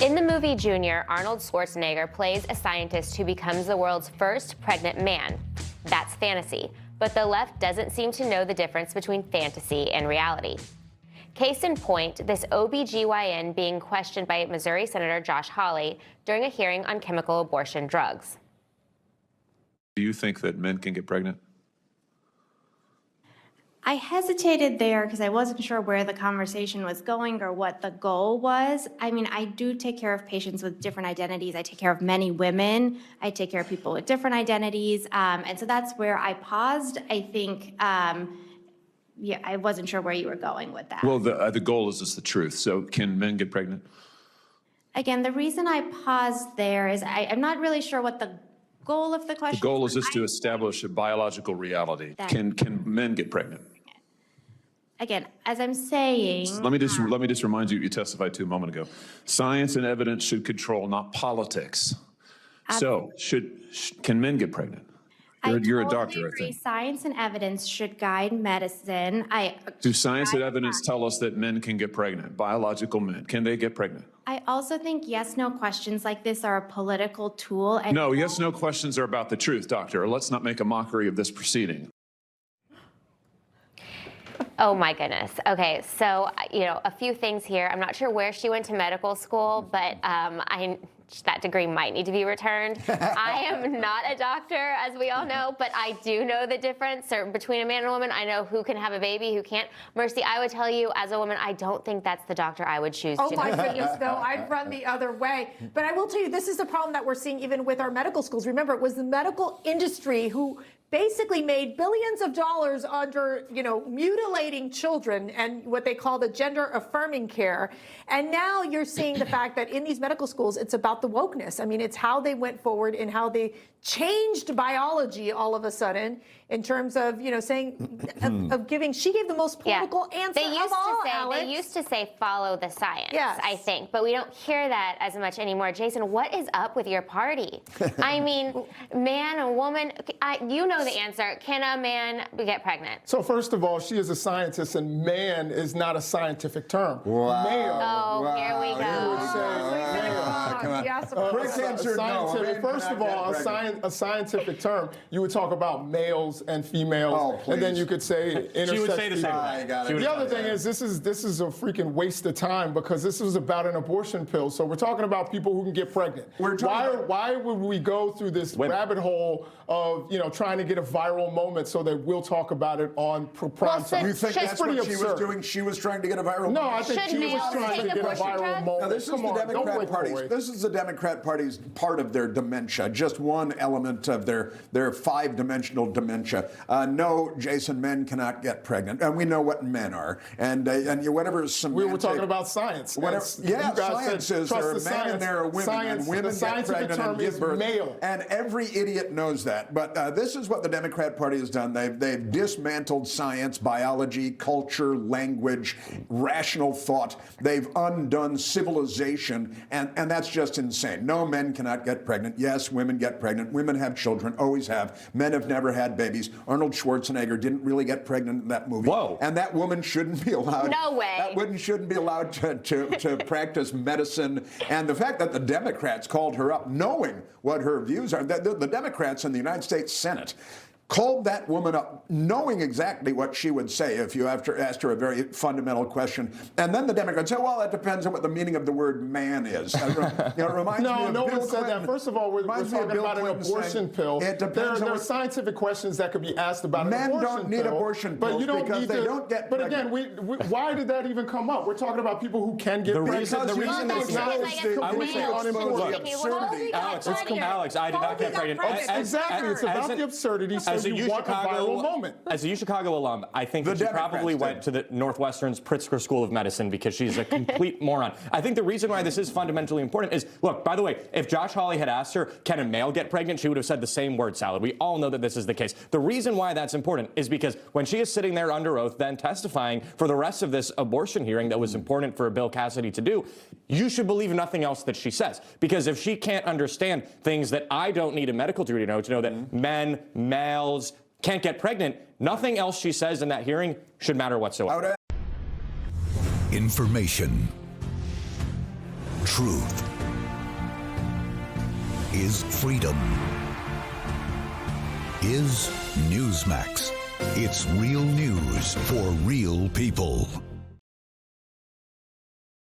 In the movie Junior, Arnold Schwarzenegger plays a scientist who becomes the world's first pregnant man. That's fantasy, but the left doesn't seem to know the difference between fantasy and reality. Case in point, this OBGYN being questioned by Missouri Senator Josh Hawley during a hearing on chemical abortion drugs. Do you think that men can get pregnant? I hesitated there because I wasn't sure where the conversation was going or what the goal was. I mean, I do take care of patients with different identities. I take care of many women. I take care of people with different identities. And so that's where I paused. I think, yeah, I wasn't sure where you were going with that. Well, the goal is just the truth. So can men get pregnant? Again, the reason I paused there is I'm not really sure what the goal of the question. The goal is just to establish a biological reality. Can men get pregnant? Again, as I'm saying. Let me just remind you what you testified to a moment ago. Science and evidence should control, not politics. So can men get pregnant? You're a doctor, I think. Science and evidence should guide medicine. Do science and evidence tell us that men can get pregnant? Biological men, can they get pregnant? I also think yes/no questions like this are a political tool. And no, yes/no questions are about the truth, doctor. Let's not make a mockery of this proceeding. Oh my goodness. Okay, so, a few things here. I'm not sure where she went to medical school, but that degree might need to be returned. I am not a doctor, as we all know, but I do know the difference between a man and a woman. I know who can have a baby, who can't. Mercy, I would tell you, as a woman, I don't think that's the doctor I would choose to. Oh my goodness, though, I'd run the other way. But I will tell you, this is the problem that we're seeing even with our medical schools. Remember, it was the medical industry who basically made billions of dollars under, mutilating children and what they call the gender affirming care. And now you're seeing the fact that in these medical schools, it's about the wokeness. I mean, it's how they went forward and how they changed biology all of a sudden in terms of, saying, of giving, she gave the most political answer of all, Alex. They used to say follow the science, yes. I think, but we don't hear that as much anymore. Jason, what is up with your party? I mean, man and woman, you know the answer. Can a man get pregnant? So first of all, she is a scientist, and man is not a scientific term. Wow. Male. Oh, here we go. Yes, First of all, a scientific term, you would talk about males and females, and then you could say intersex. She would say the same thing. The other thing is this is a freaking waste of time because this is about an abortion pill. So we're talking about people who can get pregnant. Why would we go through this rabbit hole of trying to get a viral moment so that we'll talk about it on prime time? You think that's what she was doing? She was trying to get a viral moment? No, I think she was trying to get a viral moment. Now, this is the Democrat Party's part of their dementia, just one element of their five-dimensional dementia. No, Jason, men cannot get pregnant, and we know what men are. And whatever semantic, we were talking about science. Science is there are men and there are women, and women get pregnant and give birth. Male. And every idiot knows that. But this is what the Democrat Party has done. They've dismantled science, biology, culture, language, rational thought. They've undone civilization, and that's just insane. No, men cannot get pregnant. Yes, women get pregnant. Women have children, always have. Men have never had babies. Arnold Schwarzenegger didn't really get pregnant in that movie. Whoa. And that woman shouldn't be allowed. No way. That woman shouldn't be allowed to practice medicine. And the fact that the Democrats called her up knowing what her views are, the Democrats in the United States Senate called that woman up knowing exactly what she would say if you asked her a very fundamental question. And then the Democrats say, well, that depends on what the meaning of the word man is. It reminds me of no Bill one said Clinton. that. First of all, we're talking about an abortion pill. There are scientific questions that could be asked about an abortion pill. Men don't need abortion pills because they don't get pregnant. But again, why did that even come up? We're talking about people who can get pregnant. The reason it's not Alex, I did not get pregnant. Exactly. It's about the absurdity. As a UChicago alum, I think that she probably went to the Northwestern's Pritzker School of Medicine because she's a complete moron. I think the reason why this is fundamentally important is, look, by the way, if Josh Hawley had asked her, can a male get pregnant, she would have said the same word salad. We all know that this is the case. The reason why that's important is because when she is sitting there under oath, then testifying for the rest of this abortion hearing that was important for Bill Cassidy to do, you should believe nothing else that she says. Because if she can't understand things that I don't need a medical degree to know that men, males, can't get pregnant, nothing else she says in that hearing should matter whatsoever. Information. Truth. is freedom. Is Newsmax. It's real news for real people.